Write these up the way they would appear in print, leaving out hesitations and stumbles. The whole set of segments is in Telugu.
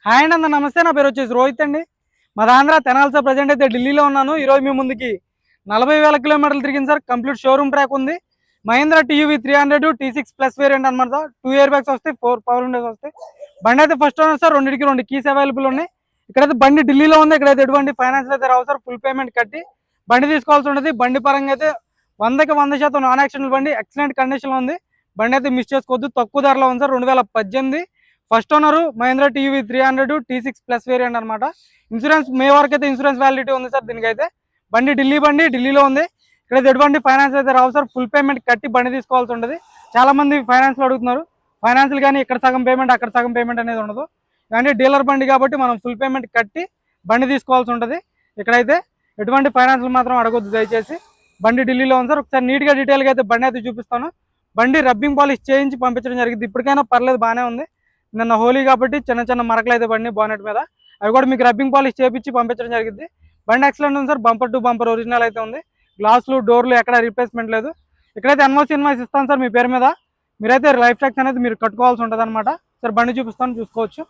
హాయ్ అండి అందరూ నమస్తే. నా పేరు వచ్చేసి రోహిత్ అండి. మాది ఆంధ్ర తెనాల్సా. ప్రజెంట్ అయితే ఢిల్లీలో ఉన్నాను. ఈరోజు మీ ముందుకి 40,000 కిలోమీటర్లు తిరిగింది సార్. కంప్లీట్ షోరూమ్ ట్రాక్ ఉంది. Mahindra TUV 300 T6 plus variant అనమాట. 2 ఇయర్ బ్యాగ్స్ వస్తాయి, 4 పవర్ విండోస్ వస్తాయి. బండి అయితే ఫస్ట్ ఓనర్ సార్. రెండింటికి 2 కీస్ అవైలబుల్ ఉన్నాయి. ఇక్కడైతే బండి ఢిల్లీలో ఉంది. ఇక్కడైతే ఎటువంటి ఫైనాన్స్ అయితే రావు సార్. ఫుల్ పేమెంట్ కట్టి బండి తీసుకోవాల్సి ఉంటుంది. బండి పరంగా అయితే 100కి 100% నాన్ యాక్సిడెంట్ బండి. ఎక్సలెంట్ కండిషన్లో ఉంది. బండి అయితే మిస్ చేసుకోవద్దు. తక్కువ ధరలో ఉంది sir. 2018 first owner Mahindra TUV 300 T6 plus variant అనమాట. ఇన్సూరెన్స్ మే వరకు అయితే ఇన్సూరెన్స్ వ్యాలిడిటీ ఉంది సార్. దీనికైతే బండి ఢిల్లీలో ఉంది. ఇక్కడ ఎటువంటి ఫైనాన్స్ అయితే రావు సార్. ఫుల్ పేమెంట్ కట్టి బండి తీసుకోవాల్సి ఉంటుంది. చాలా మంది ఫైనాన్స్లో అడుగుతున్నారు. ఫైనాన్స్లు కానీ ఇక్కడ సగం పేమెంట్ అక్కడ సగం పేమెంట్ అనేది ఉండదు. కానీ డీలర్ బండి కాబట్టి మనం ఫుల్ పేమెంట్ కట్టి బండి తీసుకోవాల్సి ఉంటుంది. ఇక్కడైతే ఎటువంటి ఫైనాన్స్లు మాత్రం అడగొద్దు దయచేసి. బండి ఢిల్లీలో ఉంది సార్. ఒకసారి నీట్గా డీటెయిల్గా అయితే బండి అయితే చూపిస్తాను. బండి రబ్బింగ్ పాలిష్ చేయించి పంపించడం జరిగింది. ఇప్పటికైనా పర్లేదు, బాగానే ఉంది. నిన్న హోలీ కాబట్టి చిన్న చిన్న మరకలు అయితే పడినాయి బానెట్ మీద. అవి కూడా మీకు రబ్బింగ్ పాలిష్ చేయించి పంపించడం జరిగింది. బండి ఎక్సలెంట్ ఉంది sir. Bumper to bumper original అయితే ఉంది. గ్లాసులు డోర్లు ఎక్కడ రీప్లేస్మెంట్ లేదు. ఇక్కడైతే ఎన్ఓసి ఇన్వాయిస్ ఇస్తాను సార్ మీ పేరు మీద. మీరైతే లైఫ్ ట్యాక్స్ అనేది మీరు కట్టుకోవాల్సి ఉంటుంది అనమాట. సార్ బండి చూపిస్తాను, చూసుకోవచ్చు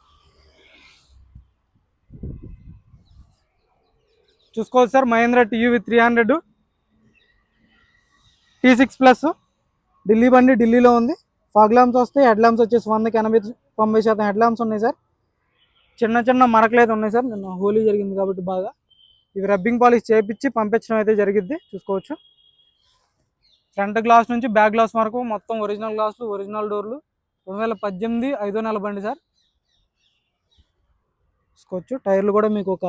sir. Mahindra TUV 300 T6 plus Delhi బండి ఢిల్లీలో ఉంది. ఫాగ్ ల్యాంప్స్ వస్తాయి. హెడ్ ల్యాంప్స్ వచ్చేసి 100కి 80-90% హెడ్ ల్యాంప్స్ ఉన్నాయి సార్. చిన్న చిన్న మరకలు అయితే ఉన్నాయి సార్. నిన్న హోలీ జరిగింది కాబట్టి బాగా ఇవి రబ్బింగ్ పాలిష్ చేయించి పంపించడం అయితే జరిగింది. చూసుకోవచ్చు. ఫ్రంట్ గ్లాస్ నుంచి బ్యాక్ గ్లాస్ వరకు మొత్తం ఒరిజినల్ గ్లాసులు, ఒరిజినల్ డోర్లు. 2018 5వ నెల బండి సార్. చూసుకోవచ్చు. టైర్లు కూడా మీకు ఒక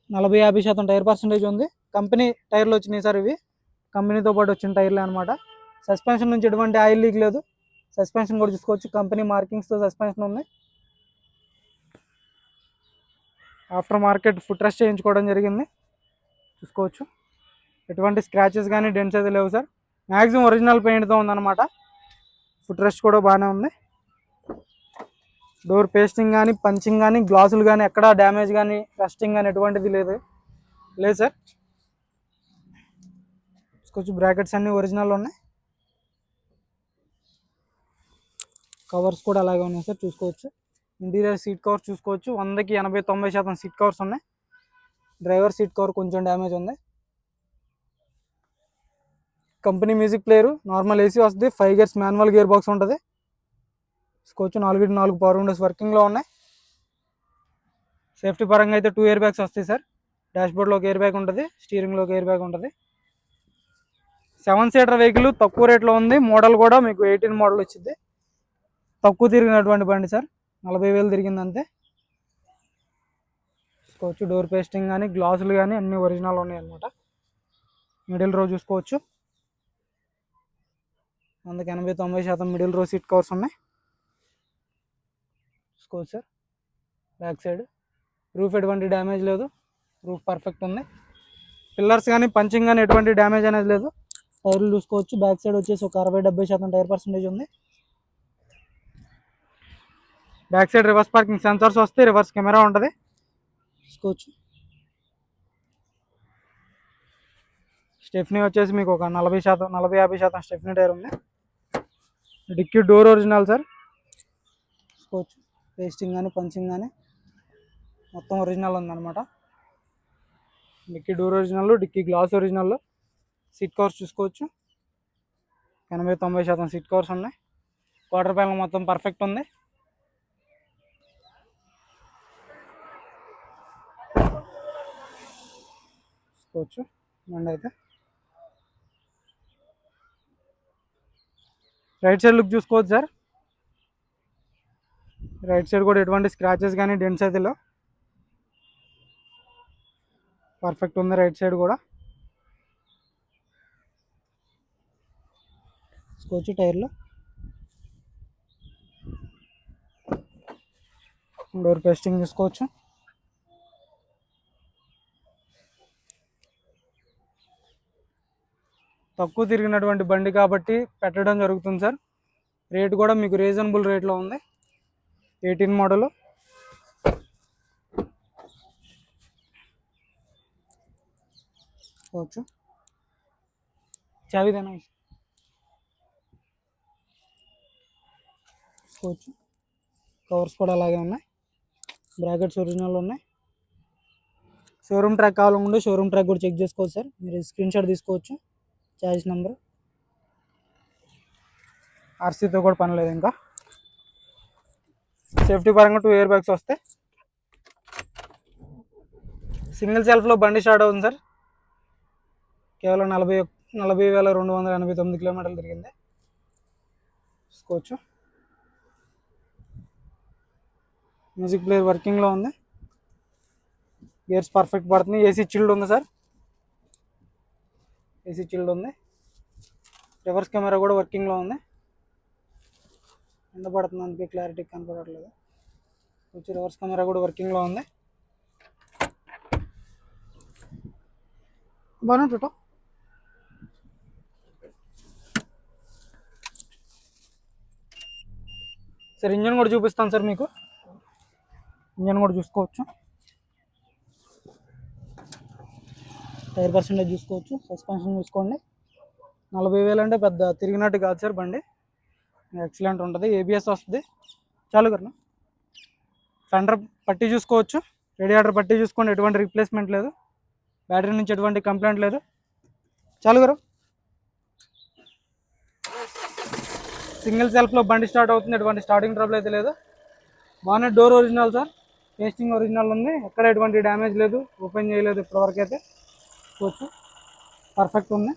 40-50% టైర్ పర్సెంటేజ్ ఉంది. కంపెనీ టైర్లు వచ్చినాయి సార్. ఇవి కంపెనీతో పాటు వచ్చిన టైర్లే అనమాట. సస్పెన్షన్ నుంచి ఎటువంటి ఆయిల్ లీక్ లేదు. సస్పెన్షన్ కూడా చూసుకోవచ్చు. కంపెనీ మార్కింగ్స్తో సస్పెన్షన్ ఉంది. ఆఫ్టర్ మార్కెట్ ఫుట్ రెస్ట్ చేయించుకోవడం జరిగింది. చూసుకోవచ్చు. ఎటువంటి స్క్రాచెస్ కానీ డెంట్స్ అయితే లేవు సార్. మ్యాక్సిమం ఒరిజినల్ పెయింట్తో ఉందన్నమాట. ఫుట్ రెస్ట్ కూడా బాగానే ఉంది. డోర్ పేస్టింగ్ కానీ పంచింగ్ కానీ గ్లాసులు కానీ ఎక్కడ డ్యామేజ్ కానీ రస్టింగ్ కానీ ఎటువంటిది లేదు సార్. చూసుకోవచ్చు. బ్రాకెట్స్ అన్నీ ఒరిజినల్ ఉన్నాయి. కవర్స్ కూడా అలాగే ఉన్నాయి సార్. చూసుకోవచ్చు. ఇంటీరియర్ సీట్ కవర్స్ చూసుకోవచ్చు. 100కి 80-90% సీట్ కవర్స్ ఉన్నాయి. డ్రైవర్ సీట్ కవర్ కొంచెం డ్యామేజ్ ఉంది. Company music player, normal AC వస్తుంది. 5 గేర్స్ మాన్యువల్ గేర్ బాక్స్ ఉంటుంది. చూసుకోవచ్చు. 4 పవర్ విండోస్ వర్కింగ్లో ఉన్నాయి. సేఫ్టీ పరంగా అయితే 2 ఇయర్ బ్యాగ్స్ వస్తాయి సార్. డాష్బోర్డ్లో ఒక ఎయిర్ బ్యాగ్ ఉంటుంది, స్టీరింగ్లో ఒక ఎయిర్ బ్యాగ్ ఉంటుంది. 7 సీటర్ వెహికల్ తక్కువ రేట్లో ఉంది. మోడల్ కూడా మీకు 18 మోడల్ వచ్చింది. తక్కువ తిరిగినటువంటి బండి సార్. 40,000 తిరిగింది అంతే. చూసుకోవచ్చు. డోర్ పేస్టింగ్ కానీ గ్లాసులు కానీ అన్ని ఒరిజినల్ ఉన్నాయి అనమాట. మిడిల్ రో చూసుకోవచ్చు. 100కి 80-90% మిడిల్ రో సీట్ కవర్స్ ఉన్నాయి. చూసుకోవచ్చు సార్. బ్యాక్ సైడ్ రూఫ్ ఎటువంటి డ్యామేజ్ లేదు. రూఫ్ పర్ఫెక్ట్ ఉంది. పిల్లర్స్ కానీ పంచింగ్ కానీ ఎటువంటి డ్యామేజ్ అనేది లేదు. టైర్లు చూసుకోవచ్చు. బ్యాక్ సైడ్ వచ్చేసి ఒక 60-70% టైర్ పర్సెంటేజ్ ఉంది. Back side reverse parking sensors వస్తాయి. రివర్స్ కెమెరా ఉంటుంది. చూసుకోవచ్చు. స్టెఫ్నీ వచ్చేసి మీకు ఒక 40-50% స్టెఫ్నీ టైర్ ఉంది. Dicky door original sir. చూసుకోవచ్చు. పేస్టింగ్ కానీ పంచింగ్ కానీ మొత్తం ఒరిజినల్ ఉందన్నమాట. Dicky door original, dicky glass original. Seat covers చూసుకోవచ్చు. 80-90% సీట్ కవర్స్ ఉన్నాయి. క్వార్టర్ ప్యానల్ మొత్తం పర్ఫెక్ట్ ఉంది. చూసుకోవచ్చు. బండి అయితే రైట్ సైడ్ లుక్ చూసుకోవచ్చు సార్. రైట్ సైడ్ కూడా ఎటువంటి స్క్రాచెస్ కానీ డెంట్స్ అయితే లేవు. పర్ఫెక్ట్ ఉంది రైట్ సైడ్ కూడా. చూసుకోవచ్చు. టైర్లో డోర్ పేస్టింగ్ చూసుకోవచ్చు. తక్కువ తిరిగినటువంటి బండి కాబట్టి పెట్టడం జరుగుతుంది సార్. రేట్ కూడా మీకు రీజనబుల్ రేట్లో ఉంది. 18 మోడలు. చూసుకోవచ్చు. చావిదేనా చూసుకోవచ్చు. కవర్స్ కూడా అలాగే ఉన్నాయి. బ్రాకెట్స్ ఒరిజినల్ ఉన్నాయి. షోరూమ్ ట్రాక్ కావాలనుకుంటే షోరూమ్ ట్రాక్ కూడా చెక్ చేసుకోవచ్చు సార్. మీరు స్క్రీన్ షాట్ తీసుకోవచ్చు. ఛార్జ్ నెంబర్, ఆర్సీతో కూడా పని లేదు. ఇంకా సేఫ్టీ పరంగా 2 ఎయిర్ బ్యాగ్స్ వస్తాయి. సింగిల్ సెల్ఫ్లో బండి స్టార్ట్ అవుతుంది సార్. కేవలం 40,289 కిలోమీటర్లు తిరిగింది. చూసుకోవచ్చు. మ్యూజిక్ ప్లేయర్ వర్కింగ్లో ఉంది. గేర్స్ పర్ఫెక్ట్ పడుతుంది. ఏసీ చిల్డ్ ఉంది సార్. ఏసీ చిల్డ్ ఉంది. రివర్స్ కెమెరా కూడా వర్కింగ్లో ఉంది. ఎండ పడుతుంది అందుకే క్లారిటీ కనపడట్లేదు. వచ్చి రివర్స్ కెమెరా కూడా వర్కింగ్లో ఉంది. బాగుంటుంటో సార్. ఇంజన్ కూడా చూపిస్తాను సార్ మీకు. ఇంజన్ కూడా చూసుకోవచ్చు. టైర్ పర్సెంటేజ్ చూసుకోవచ్చు. సస్పెన్షన్ చూసుకోండి. 40,000 అంటే పెద్ద తిరిగినట్టు కాదు సార్ బండి. ఎక్సలెంట్ ఉంటుంది. ఏబిఎస్ వస్తుంది. చాలు కన్నా. ఫెండర్ పట్టి చూసుకోవచ్చు. రేడియేటర్ పట్టి చూసుకోండి. ఎటువంటి రీప్లేస్మెంట్ లేదు. బ్యాటరీ నుంచి ఎటువంటి కంప్లైంట్ లేదు. చాలు గారు. సింగిల్ సెల్ఫ్లో బండి స్టార్ట్ అవుతుంది. ఎటువంటి స్టార్టింగ్ ట్రబుల్ అయితే లేదు. బాగానే door original sir. Pasting original ఉంది. ఎక్కడ ఎటువంటి డ్యామేజ్ లేదు. ఓపెన్ చేయలేదు ఇప్పటివరకు అయితే. చూసుకోవచ్చు. పర్ఫెక్ట్ ఉంది.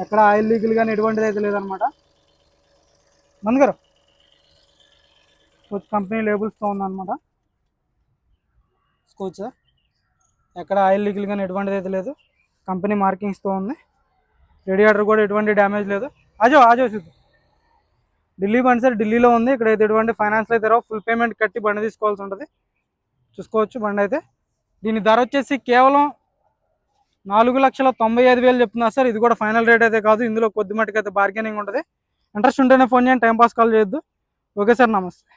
ఎక్కడ ఆయిల్ లీకులు కానీ ఎటువంటిది అయితే లేదనమాట. మంది గారు కంపెనీ లేబుల్స్తో ఉందన్నమాట. చూసుకోవచ్చు సార్. ఎక్కడ ఆయిల్ లీకులు కానీ ఎటువంటిది అయితే లేదు. కంపెనీ మార్కింగ్స్తో ఉంది. రేడియేటర్ కూడా ఎటువంటి డ్యామేజ్ లేదు. ఆజో ఢిల్లీ బండి సార్. ఢిల్లీలో ఉంది. ఇక్కడైతే ఎటువంటి ఫైనాన్స్లో అయితే రావు. ఫుల్ పేమెంట్ కట్టి బండి తీసుకోవాల్సి ఉంటుంది. చూసుకోవచ్చు బండి అయితే. దీని ధర వచ్చేసి కేవలం 4,95,000 చెప్తున్నారు సార్. ఇది కూడా ఫైనల్ రేట్ అయితే కాదు. ఇందులో కొద్ది మట్టుకు అయితే బార్గెనింగ్ ఉంటుంది. ఇంట్రెస్ట్ ఉంటేనే ఫోన్ చేయండి. టైంపాస్ కాల్ చేయొద్దు. Okay sir. నమస్తే.